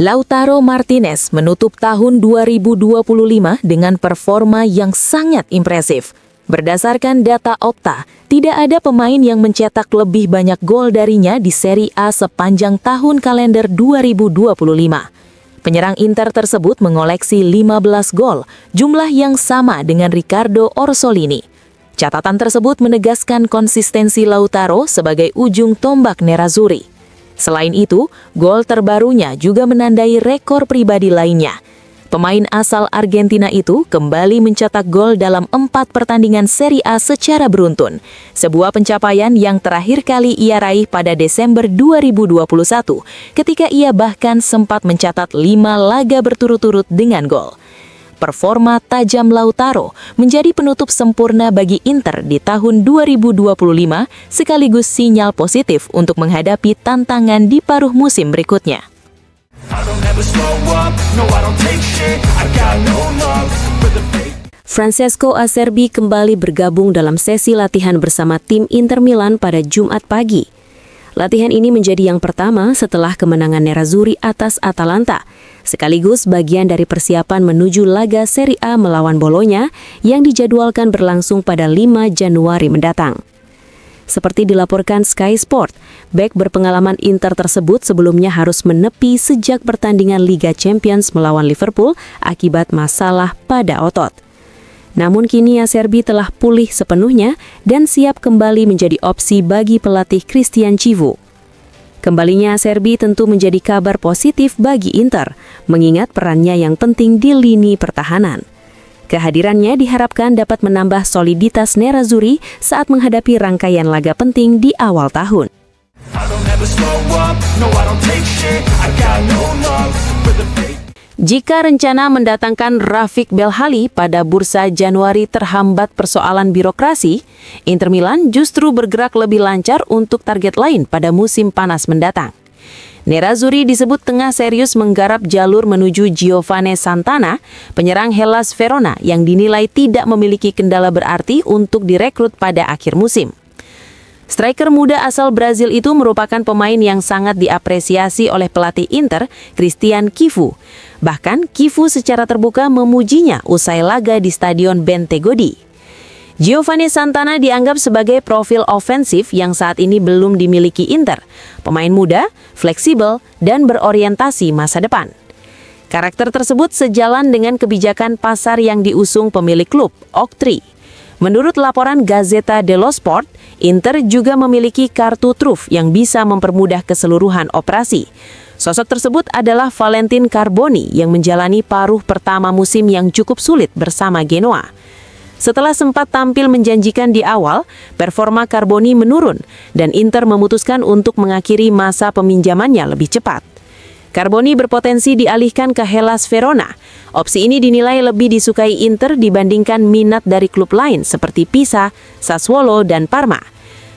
Lautaro Martinez menutup tahun 2025 dengan performa yang sangat impresif. Berdasarkan data Opta, tidak ada pemain yang mencetak lebih banyak gol darinya di Serie A sepanjang tahun kalender 2025. Penyerang Inter tersebut mengoleksi 15 gol, jumlah yang sama dengan Riccardo Orsolini. Catatan tersebut menegaskan konsistensi Lautaro sebagai ujung tombak Nerazzurri. Selain itu, gol terbarunya juga menandai rekor pribadi lainnya. Pemain asal Argentina itu kembali mencetak gol dalam 4 pertandingan Serie A secara beruntun, sebuah pencapaian yang terakhir kali ia raih pada Desember 2021, ketika ia bahkan sempat mencatat 5 laga berturut-turut dengan gol. Performa tajam Lautaro menjadi penutup sempurna bagi Inter di tahun 2025, sekaligus sinyal positif untuk menghadapi tantangan di paruh musim berikutnya. Francesco Acerbi kembali bergabung dalam sesi latihan bersama tim Inter Milan pada Jumat pagi. Latihan ini menjadi yang pertama setelah kemenangan Nerazzurri atas Atalanta, sekaligus bagian dari persiapan menuju laga Serie A melawan Bologna yang dijadwalkan berlangsung pada 5 Januari mendatang. Seperti dilaporkan Sky Sport, bek berpengalaman Inter tersebut sebelumnya harus menepi sejak pertandingan Liga Champions melawan Liverpool akibat masalah pada otot. Namun kini Acerbi telah pulih sepenuhnya dan siap kembali menjadi opsi bagi pelatih Christian Chivu. Kembalinya Acerbi tentu menjadi kabar positif bagi Inter, mengingat perannya yang penting di lini pertahanan. Kehadirannya diharapkan dapat menambah soliditas Nerazzurri saat menghadapi rangkaian laga penting di awal tahun. Jika rencana mendatangkan Rafik Belhali pada bursa Januari terhambat persoalan birokrasi, Inter Milan justru bergerak lebih lancar untuk target lain pada musim panas mendatang. Nerazzurri disebut tengah serius menggarap jalur menuju Giovane Santana, penyerang Hellas Verona yang dinilai tidak memiliki kendala berarti untuk direkrut pada akhir musim. Striker muda asal Brazil itu merupakan pemain yang sangat diapresiasi oleh pelatih Inter, Christian Chivu. Bahkan, Chivu secara terbuka memujinya usai laga di Stadion Bentegodi. Giovane Santana dianggap sebagai profil ofensif yang saat ini belum dimiliki Inter. Pemain muda, fleksibel, dan berorientasi masa depan. Karakter tersebut sejalan dengan kebijakan pasar yang diusung pemilik klub, Oktri. Menurut laporan Gazzetta dello Sport, Inter juga memiliki kartu truf yang bisa mempermudah keseluruhan operasi. Sosok tersebut adalah Valentin Carboni yang menjalani paruh pertama musim yang cukup sulit bersama Genoa. Setelah sempat tampil menjanjikan di awal, performa Carboni menurun dan Inter memutuskan untuk mengakhiri masa peminjamannya lebih cepat. Carboni berpotensi dialihkan ke Hellas Verona. Opsi ini dinilai lebih disukai Inter dibandingkan minat dari klub lain seperti Pisa, Sassuolo, dan Parma.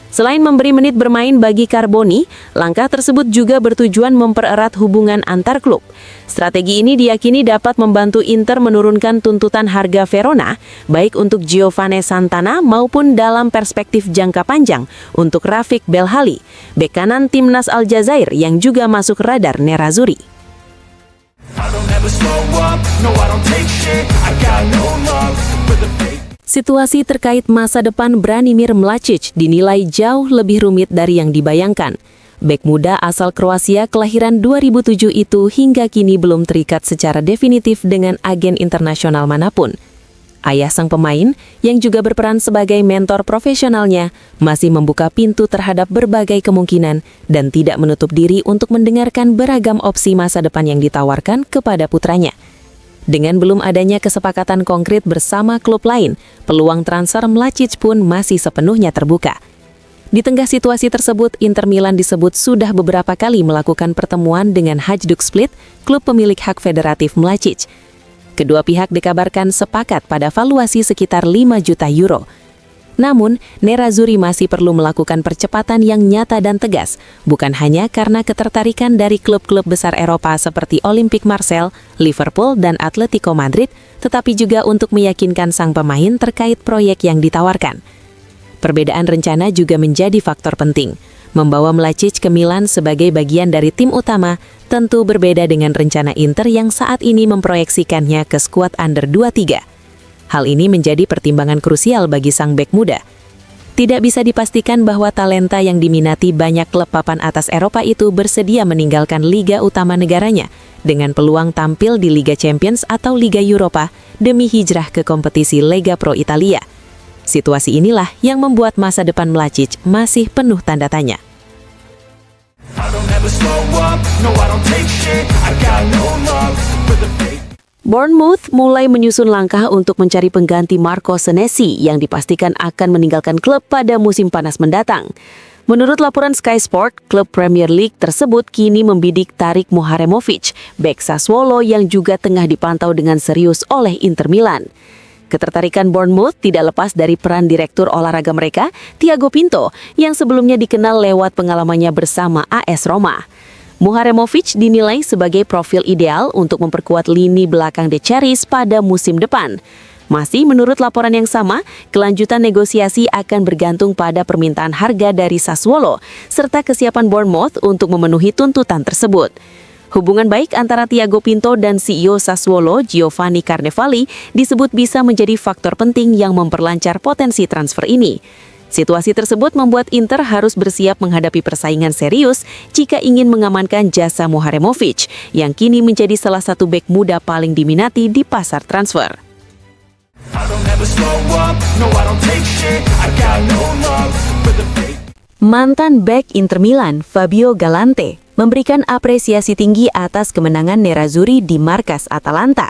Selain memberi menit bermain bagi Carboni, langkah tersebut juga bertujuan mempererat hubungan antar klub. Strategi ini diyakini dapat membantu Inter menurunkan tuntutan harga Verona, baik untuk Giovane Santana maupun dalam perspektif jangka panjang untuk Rafik Belhali, bek kanan timnas Aljazair yang juga masuk radar Nerazzurri. Situasi terkait masa depan Branimir Mladic dinilai jauh lebih rumit dari yang dibayangkan. Bek muda asal Kroasia kelahiran 2007 itu hingga kini belum terikat secara definitif dengan agen internasional manapun. Ayah sang pemain, yang juga berperan sebagai mentor profesionalnya, masih membuka pintu terhadap berbagai kemungkinan dan tidak menutup diri untuk mendengarkan beragam opsi masa depan yang ditawarkan kepada putranya. Dengan belum adanya kesepakatan konkret bersama klub lain, peluang transfer Mladic pun masih sepenuhnya terbuka. Di tengah situasi tersebut, Inter Milan disebut sudah beberapa kali melakukan pertemuan dengan Hajduk Split, klub pemilik hak federatif Mladic. Kedua pihak dikabarkan sepakat pada valuasi sekitar 5 juta euro. Namun, Nerazzurri masih perlu melakukan percepatan yang nyata dan tegas, bukan hanya karena ketertarikan dari klub-klub besar Eropa seperti Olympique Marseille, Liverpool, dan Atletico Madrid, tetapi juga untuk meyakinkan sang pemain terkait proyek yang ditawarkan. Perbedaan rencana juga menjadi faktor penting. Membawa Mlačić ke Milan sebagai bagian dari tim utama tentu berbeda dengan rencana Inter yang saat ini memproyeksikannya ke skuad under 23. Hal ini menjadi pertimbangan krusial bagi sang bek muda. Tidak bisa dipastikan bahwa talenta yang diminati banyak klub papan atas Eropa itu bersedia meninggalkan liga utama negaranya dengan peluang tampil di Liga Champions atau Liga Eropa demi hijrah ke kompetisi Lega Pro Italia. Situasi inilah yang membuat masa depan Mlačić masih penuh tanda tanya. Bournemouth mulai menyusun langkah untuk mencari pengganti Marco Senesi yang dipastikan akan meninggalkan klub pada musim panas mendatang. Menurut laporan Sky Sport, klub Premier League tersebut kini membidik Tarik Muharemovic, bek Sassuolo yang juga tengah dipantau dengan serius oleh Inter Milan. Ketertarikan Bournemouth tidak lepas dari peran direktur olahraga mereka, Thiago Pinto, yang sebelumnya dikenal lewat pengalamannya bersama AS Roma. Muharemovic dinilai sebagai profil ideal untuk memperkuat lini belakang The Cherries pada musim depan. Masih menurut laporan yang sama, kelanjutan negosiasi akan bergantung pada permintaan harga dari Sassuolo, serta kesiapan Bournemouth untuk memenuhi tuntutan tersebut. Hubungan baik antara Thiago Pinto dan CEO Sassuolo, Giovanni Carnevali, disebut bisa menjadi faktor penting yang memperlancar potensi transfer ini. Situasi tersebut membuat Inter harus bersiap menghadapi persaingan serius jika ingin mengamankan jasa Muharemovic, yang kini menjadi salah satu bek muda paling diminati di pasar transfer. Mantan bek Inter Milan, Fabio Galante, memberikan apresiasi tinggi atas kemenangan Nerazzurri di markas Atalanta.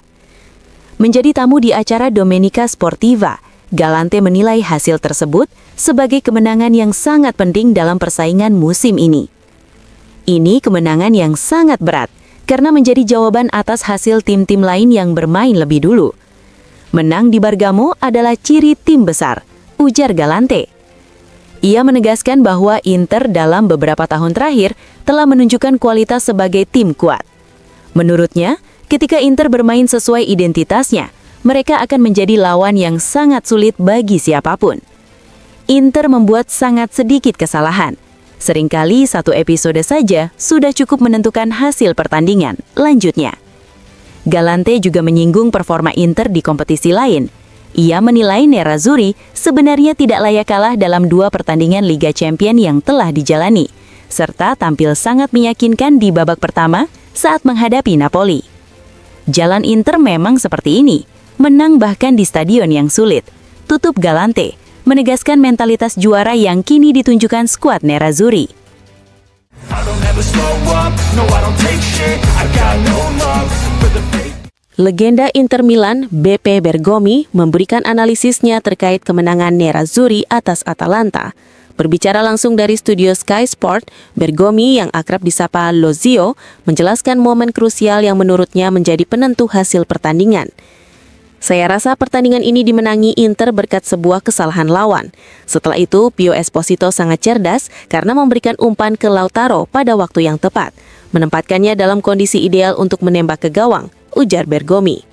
Menjadi tamu di acara Domenica Sportiva, Galante menilai hasil tersebut sebagai kemenangan yang sangat penting dalam persaingan musim ini. Ini kemenangan yang sangat berat karena menjadi jawaban atas hasil tim-tim lain yang bermain lebih dulu. Menang di Bergamo adalah ciri tim besar, ujar Galante. Ia menegaskan bahwa Inter dalam beberapa tahun terakhir telah menunjukkan kualitas sebagai tim kuat. Menurutnya, ketika Inter bermain sesuai identitasnya, mereka akan menjadi lawan yang sangat sulit bagi siapapun. Inter membuat sangat sedikit kesalahan. Seringkali satu episode saja sudah cukup menentukan hasil pertandingan. Lanjutnya, Galante juga menyinggung performa Inter di kompetisi lain. Ia menilai Nerazzurri sebenarnya tidak layak kalah dalam 2 pertandingan Liga Champions yang telah dijalani, serta tampil sangat meyakinkan di babak pertama saat menghadapi Napoli. Jalan Inter memang seperti ini, menang bahkan di stadion yang sulit, tutup Galante, menegaskan mentalitas juara yang kini ditunjukkan skuad Nerazzurri. Legenda Inter Milan, Beppe Bergomi, memberikan analisisnya terkait kemenangan Nerazzurri atas Atalanta. Berbicara langsung dari studio Sky Sport, Bergomi yang akrab disapa Lo Zio menjelaskan momen krusial yang menurutnya menjadi penentu hasil pertandingan. Saya rasa pertandingan ini dimenangi Inter berkat sebuah kesalahan lawan. Setelah itu, Pio Esposito sangat cerdas karena memberikan umpan ke Lautaro pada waktu yang tepat, menempatkannya dalam kondisi ideal untuk menembak ke gawang, ujar Bergomi.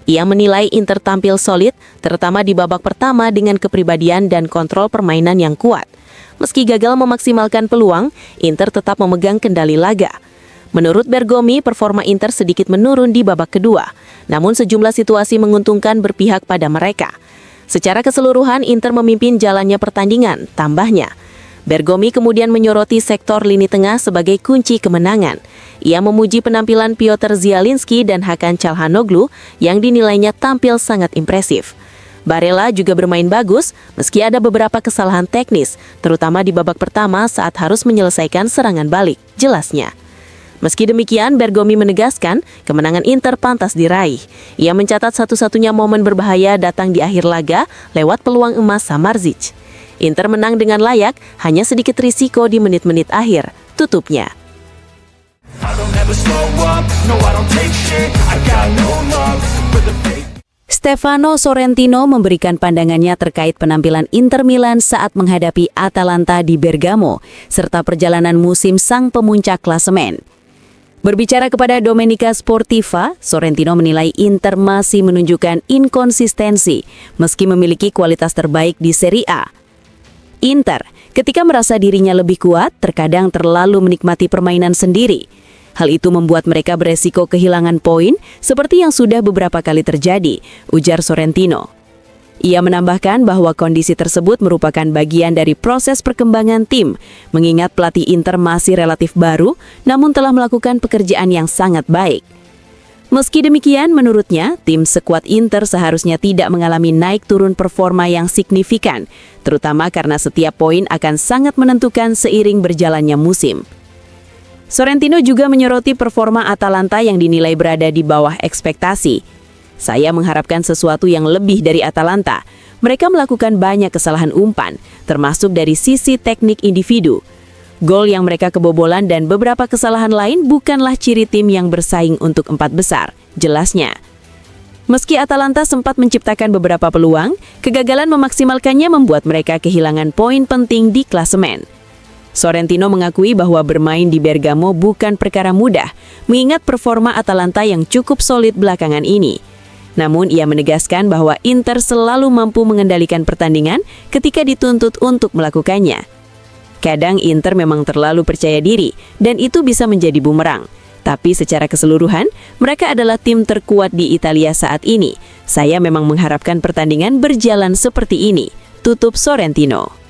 Ia menilai Inter tampil solid, terutama di babak pertama dengan kepribadian dan kontrol permainan yang kuat. Meski gagal memaksimalkan peluang, Inter tetap memegang kendali laga. Menurut Bergomi, performa Inter sedikit menurun di babak kedua, namun sejumlah situasi menguntungkan berpihak pada mereka. Secara keseluruhan, Inter memimpin jalannya pertandingan, tambahnya. Bergomi kemudian menyoroti sektor lini tengah sebagai kunci kemenangan. Ia memuji penampilan Piotr Zielinski dan Hakan Çalhanoğlu yang dinilainya tampil sangat impresif. Barella juga bermain bagus meski ada beberapa kesalahan teknis, terutama di babak pertama saat harus menyelesaikan serangan balik, jelasnya. Meski demikian, Bergomi menegaskan kemenangan Inter pantas diraih. Ia mencatat satu-satunya momen berbahaya datang di akhir laga lewat peluang emas Samardzic. Inter menang dengan layak, hanya sedikit risiko di menit-menit akhir, tutupnya. Stefano Sorrentino memberikan pandangannya terkait penampilan Inter Milan saat menghadapi Atalanta di Bergamo, serta perjalanan musim sang pemuncak klasemen. Berbicara kepada Domenica Sportiva, Sorrentino menilai Inter masih menunjukkan inkonsistensi meski memiliki kualitas terbaik di Serie A. Inter Ketika merasa dirinya lebih kuat, terkadang terlalu menikmati permainan sendiri. Hal itu membuat mereka beresiko kehilangan poin seperti yang sudah beberapa kali terjadi, ujar Sorrentino. Ia menambahkan bahwa kondisi tersebut merupakan bagian dari proses perkembangan tim, mengingat pelatih Inter masih relatif baru, namun telah melakukan pekerjaan yang sangat baik. Meski demikian, menurutnya, tim skuad Inter seharusnya tidak mengalami naik turun performa yang signifikan, terutama karena setiap poin akan sangat menentukan seiring berjalannya musim. Sorrentino juga menyoroti performa Atalanta yang dinilai berada di bawah ekspektasi. Saya mengharapkan sesuatu yang lebih dari Atalanta. Mereka melakukan banyak kesalahan umpan, termasuk dari sisi teknik individu. Gol yang mereka kebobolan dan beberapa kesalahan lain bukanlah ciri tim yang bersaing untuk 4 besar, jelasnya. Meski Atalanta sempat menciptakan beberapa peluang, kegagalan memaksimalkannya membuat mereka kehilangan poin penting di klasemen. Sorrentino mengakui bahwa bermain di Bergamo bukan perkara mudah, mengingat performa Atalanta yang cukup solid belakangan ini. Namun ia menegaskan bahwa Inter selalu mampu mengendalikan pertandingan ketika dituntut untuk melakukannya. Kadang Inter memang terlalu percaya diri dan itu bisa menjadi bumerang. Tapi secara keseluruhan, mereka adalah tim terkuat di Italia saat ini. Saya memang mengharapkan pertandingan berjalan seperti ini, tutup Sorrentino.